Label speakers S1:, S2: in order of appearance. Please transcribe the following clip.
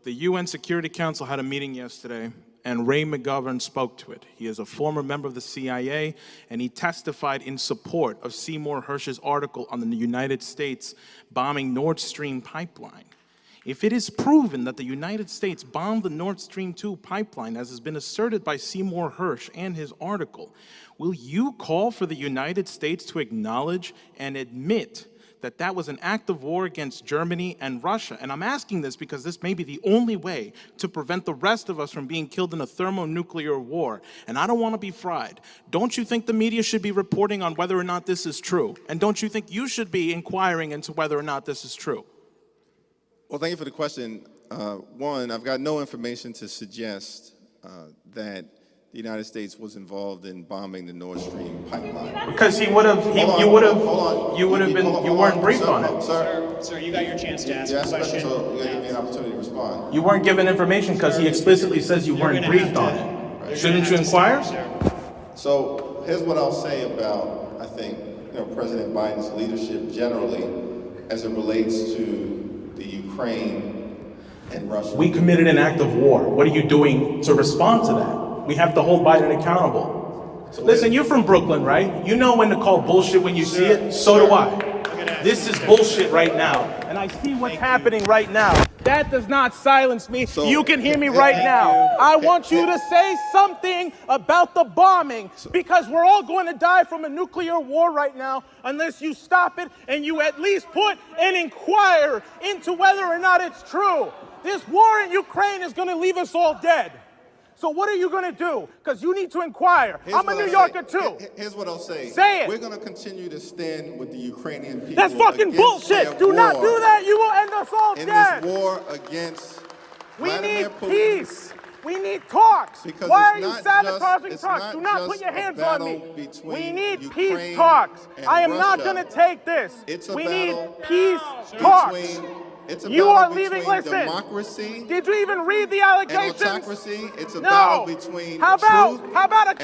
S1: The UN Security Council had a meeting yesterday, and Ray McGovern spoke to it. He is a former member of the CIA, and he testified in support of Seymour Hersh's article on the United States bombing Nord Stream pipeline. If it is proven that the United States bombed the Nord Stream 2 pipeline, as has been asserted by Seymour Hersh and his article, will you call for the United States to acknowledge and admit that that was an act of war against Germany and Russia? And I'm asking this because this may be the only way to prevent the rest of us from being killed in a thermonuclear war. And I don't want to be fried. Don't you think the media should be reporting on whether or not this is true? And don't you think you should be inquiring into whether or not this is true?
S2: Well, thank you for the question. One, I've got no information to suggest that the United States was involved in bombing the Nord Stream pipeline.
S1: Because you weren't briefed on it.
S2: Sir, you got your chance to ask a question. So you give me an opportunity to respond.
S1: You weren't given information because he explicitly says you weren't briefed on it. Right. Shouldn't you inquire?
S2: So here's what I'll say about, I think, President Biden's leadership generally as it relates to the Ukraine and Russia.
S1: We committed an act of war. What are you doing to respond to that? We have to hold Biden accountable. So listen, you're from Brooklyn, right? You know when to call bullshit when you see it. So do I. This is bullshit right now. And I see what's happening right now. That does not silence me. So, you can hear me right now. I want you to say something about the bombing, because we're all going to die from a nuclear war right now unless you stop it and you at least put and inquire into whether or not it's true. This war in Ukraine is going to leave us all dead. So what are you going to do? Because you need to inquire. I'm a New Yorker too.
S2: Here's what I'll say.
S1: Say it.
S2: We're going to continue to stand with the Ukrainian people.
S1: That's fucking bullshit. Do not do that. You will end us all dead.
S2: In this war against Vladimir Putin.
S1: We need peace. We need talks.
S2: Because
S1: why are you sabotaging talks? Do not put your hands on me. We need peace talks. I am not going to take this. We need peace talks. You are leaving. Listen.
S2: Democracy.
S1: Did you even read the allegations?
S2: And autocracy. It's a battle between
S1: How about